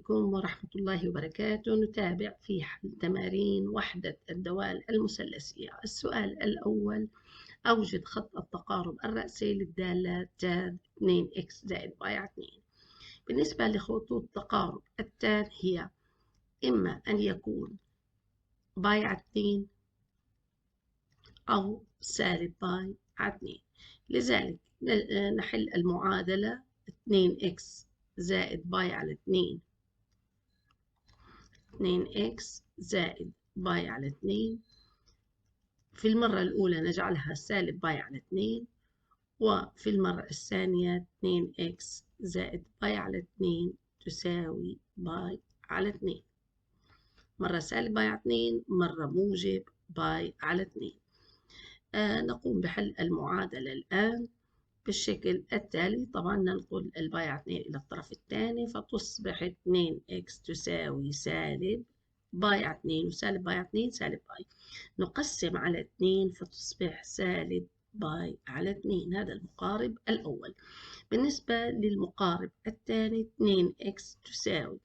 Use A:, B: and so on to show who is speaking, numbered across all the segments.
A: عليكم ورحمة الله وبركاته. نتابع في حل تمارين وحدة الدوال المثلثية. السؤال الأول: أوجد خط التقارب الرأسي للدالة تان 2x زائد باي على 2. بالنسبة لخطوط تقارب التان هي إما أن يكون باي على 2 أو سالب باي على 2. لذلك نحل المعادلة 2x زائد باي على 2x زائد باي على 2. في المرة الأولى نجعلها سالب باي على 2، وفي المرة الثانية 2x زائد باي على 2 تساوي باي على 2. مرة سالب باي على 2، مرة موجب باي على 2. نقوم بحل المعادلة الآن بالشكل التالي. طبعا ننقل الباي على 2 إلى الطرف الثاني فتصبح 2x تساوي سالب باي على 2، وسالب باي على 2 سالب باي. نقسم على 2 فتصبح سالب باي على 2. هذا المقارب الأول. بالنسبة للمقارب الثاني 2x تساوي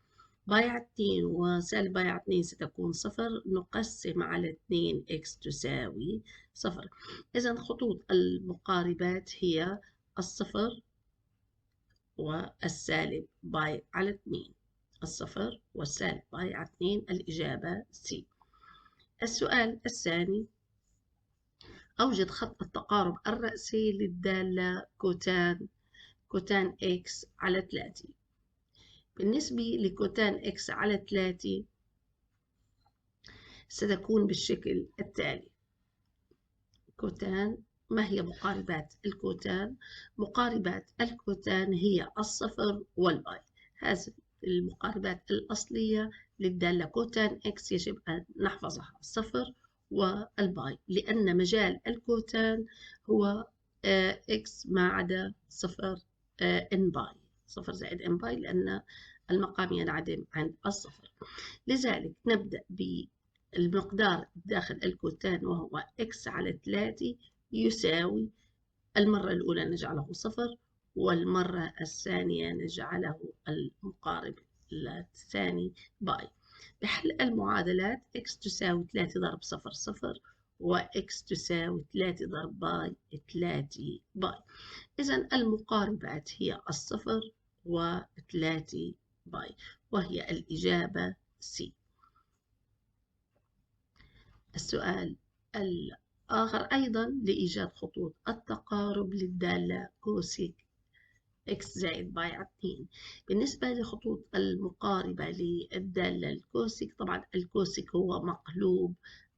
A: باي على 2 وسالب باي على 2 ستكون صفر. نقسم على 2x تساوي صفر. إذا خطوط المقاربات هي الصفر والسالب باي على 2. الصفر والسالب باي على 2. الإجابة C. السؤال الثاني: أوجد خط التقارب الرأسي للدالة كوتان x على 3. بالنسبة لكوتان x على 3 ستكون بالشكل التالي. كوتان، ما هي مقاربات الكوتان؟ مقاربات الكوتان هي الصفر والباي. هذه المقاربات الأصلية للدالة كوتان x يجب أن نحفظها الصفر والباي، لأن مجال الكوتان هو x ما عدا صفر n باي، صفر زائد n باي، لأن المقام ينعدم عند الصفر. لذلك نبدأ بالمقدار داخل الكوتان وهو x على 3 يساوي، المرة الأولى نجعله صفر والمرة الثانية نجعله المقارب الثاني باي. بحل المعادلات x تساوي 3 ضرب صفر صفر، و x تساوي 3 ضرب باي 3 باي. إذن المقاربات هي الصفر و3 باي، وهي الإجابة C. السؤال الآخر أيضا لإيجاد خطوط التقارب للدالة كوسيك x زائد باي على 2. بالنسبة لخطوط المقاربة للدالة الكوسيك، طبعا الكوسيك هو مقلوب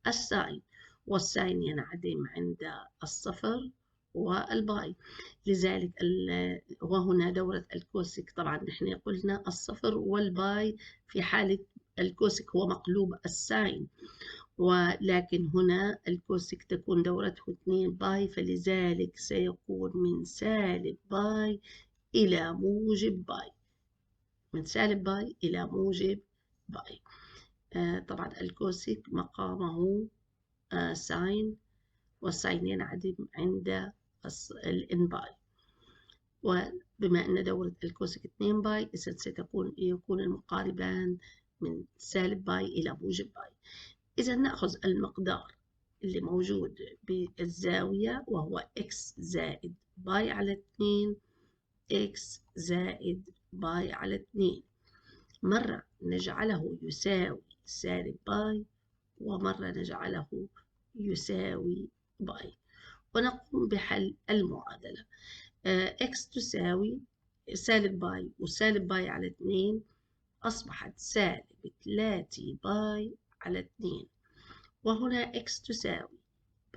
A: الساين، والساين ينعدم عند الصفر والباي. لذلك وهنا دورة الكوسيك، طبعا نحن قلنا الصفر والباي في حالة الكوسيك هو مقلوب الساين، ولكن هنا الكوسيك تكون دورته 2 باي، فلذلك سيكون من سالب باي إلى موجب باي، من سالب باي إلى موجب باي. طبعا الكوسيك مقامه ساين، والساين ينعدم عند الان باي، وبما أن دورة الكوسيك 2 باي إذا يكون المقاربان من سالب باي إلى موجب باي. إذا نأخذ المقدار اللي موجود بالزاوية وهو x زائد باي على 2، x زائد باي على 2. مرة نجعله يساوي سالب باي، ومرة نجعله يساوي باي، ونقوم بحل المعادلة. x تساوي سالب باي وسالب باي على 2 أصبحت سالب 3 باي على 2، وهنا x تساوي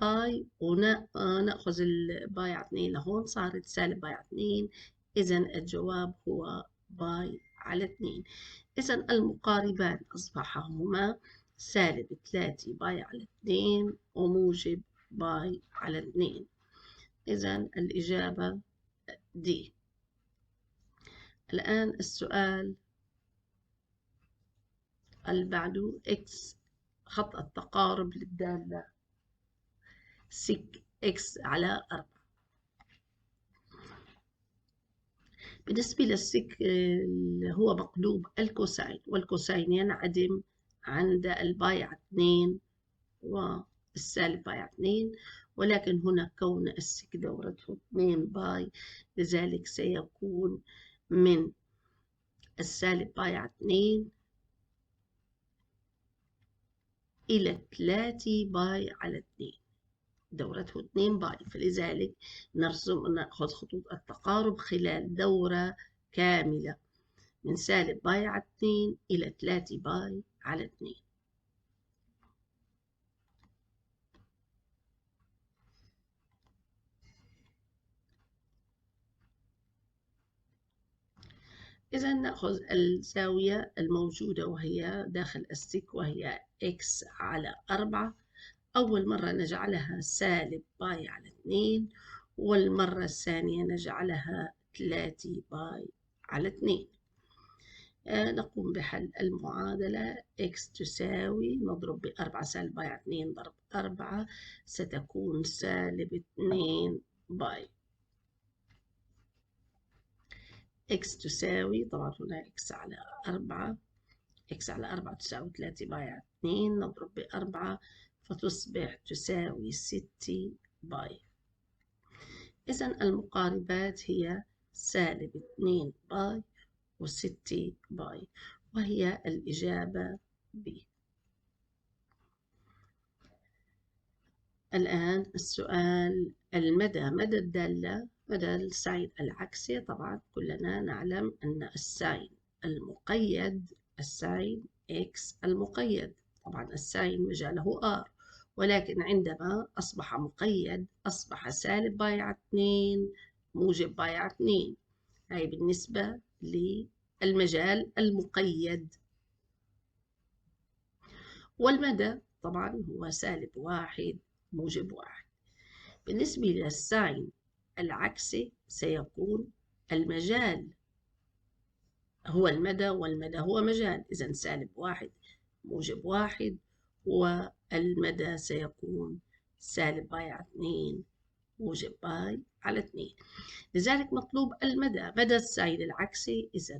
A: باي ونأخذ الباي على 2 لهون صارت سالب باي على 2. إذا الجواب هو باي على 2. إذا المقاربان أصبحا هما سالب 3 باي على 2 وموجب باي على 2. إذا الإجابة دي. الآن السؤال اللي بعده x، خط التقارب للدالة سك x على 4. بالنسبة للسك هو مقلوب الكوساين، والكوساين ينعدم عند الباي على 2 والسالب باي على 2، ولكن هنا كون السك دورته 2 باي، لذلك سيكون من السالب باي على 2 إلى 3 باي على 2، دورته 2 باي، فلذلك نأخذ خطوط التقارب خلال دورة كاملة من سالب باي على 2 إلى 3 باي على 2. إذا نأخذ الزاوية الموجودة وهي داخل السك وهي x على 4، أول مرة نجعلها سالب باي على 2، والمرة الثانية نجعلها 3 باي على 2. نقوم بحل المعادلة. x تساوي نضرب ب4 سالب باي على 2 ضرب 4 ستكون سالب 2 باي. x تساوي طبعا هنا x على 4، x على 4 تساوي 3 باي على 2، نضرب ب4 فتصبح تساوي 6 باي. إذا المقاربات هي سالب 2 باي و6 باي، وهي الإجابة ب. الآن السؤال المدى، مدى الدالة، مدى الساين العكسي. طبعا كلنا نعلم أن الساين المقيد، الساين x المقيد، طبعا الساين مجاله r، ولكن عندما أصبح مقيد أصبح سالب باي على 2 موجب باي على 2. هاي بالنسبة للمجال المقيد. والمدى طبعا هو سالب 1 موجب 1. بالنسبة للساين العكسي سيكون المجال هو المدى والمدى هو مجال، إذا سالب 1 موجب 1، والمدى سيكون سالب باي على 2 موجب باي على 2. لذلك مطلوب المدى، مدى الساين العكسي، إذا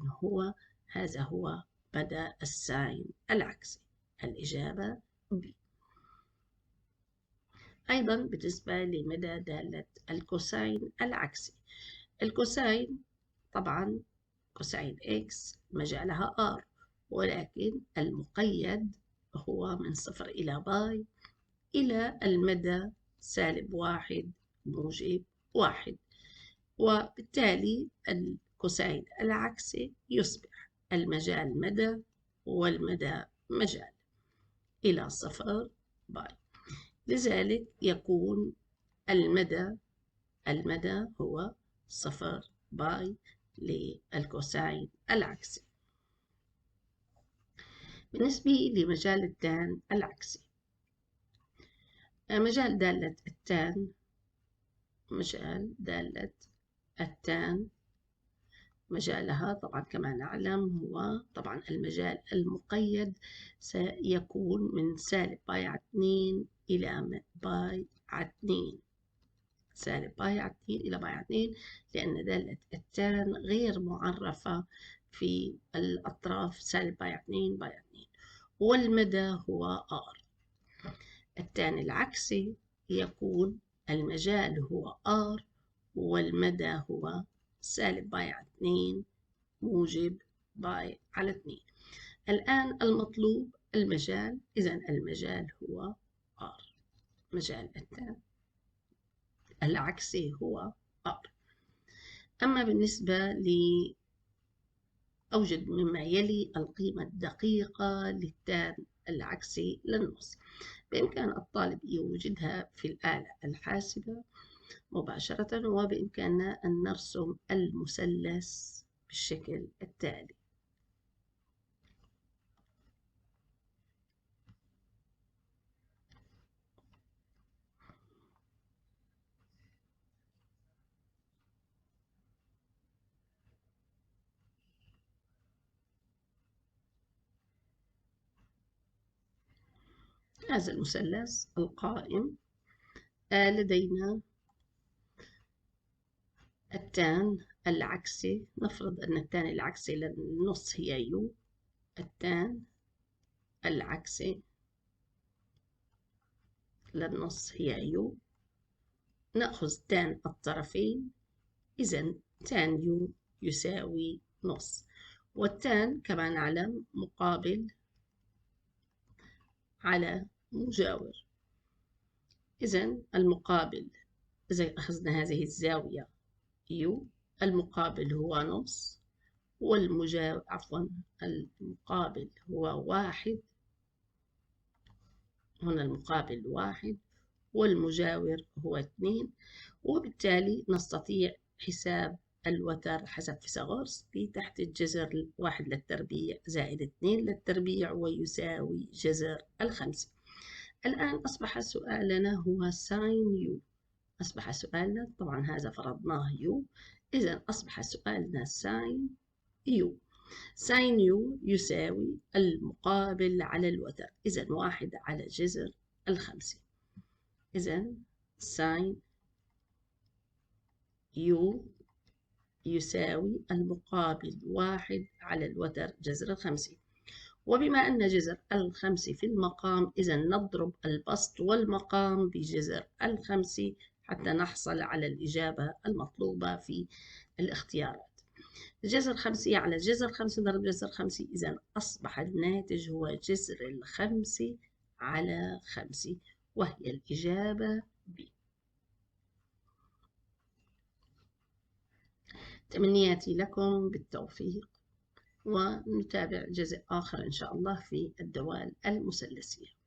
A: هذا هو مدى الساين العكسي. الإجابة ب. أيضا بالنسبة لمدى دالة الكوساين العكسي، الكوساين طبعا كوساين x مجالها r، ولكن المقيد هو من 0 إلى باي إلى المدى سالب 1 موجب 1، وبالتالي الكوساين العكسي يصبح المجال مدى والمدى مجال إلى 0 باي. لذلك يكون المدى هو 0 باي للكوساين العكسي. بالنسبة لمجال التان العكسي، مجال دالة التان مجالها طبعا كما نعلم هو طبعا المجال المقيد سيكون من سالب باي على 2 إلى باي على 2، سالب باي على 2 إلى باي على 2، لأن دالة التان غير معرفة في الأطراف، سالب باي على 2 باي على 2، والمدى هو r. التان العكسي يكون المجال هو r والمدى هو سالب باي على 2 موجب باي على 2. الآن المطلوب المجال، إذا المجال هو r، مجال التان العكسي هو r. أما بالنسبة أوجد مما يلي القيمة الدقيقة للتان العكسي للنص. بإمكان الطالب يوجدها في الآلة الحاسبة مباشرة، وبإمكاننا أن نرسم المثلث بالشكل التالي. هذا المثلث القائم، لدينا التان العكسي، نفرض أن التان العكسي للنص هي يو، التان العكسي للنص هي يو، نأخذ تان الطرفين، إذا تان يو يساوي نص، والتان كما نعلم مقابل على مجاور، إذا المقابل إذا أخذنا هذه الزاوية يو المقابل هو نص، والمجاور المقابل هو واحد، هنا المقابل واحد والمجاور هو 2، وبالتالي نستطيع حساب الوتر حسب فيثاغورس تحت الجذر 1 للتربيع زائد 2 للتربيع ويساوي جذر الخمسة. الآن أصبح سؤالنا هو ساين يو، أصبح سؤالنا طبعا هذا فرضناه يو، إذا أصبح سؤالنا ساين يو. ساين يو يساوي المقابل على الوتر، إذا 1 على جذر الخمسة، إذا ساين يو يساوي المقابل 1 على الوتر جذر الخمسة. وبما أن جذر الخمسة في المقام، إذا نضرب البسط والمقام بجذر الخمسة حتى نحصل على الإجابة المطلوبة في الاختيارات. جذر 5 على جذر 5 ضرب جذر 5، إذا أصبح الناتج هو جذر الخمسة على 5، وهي الإجابة ب. تمنياتي لكم بالتوفيق، ونتابع جزء آخر إن شاء الله في الدوال المثلثية.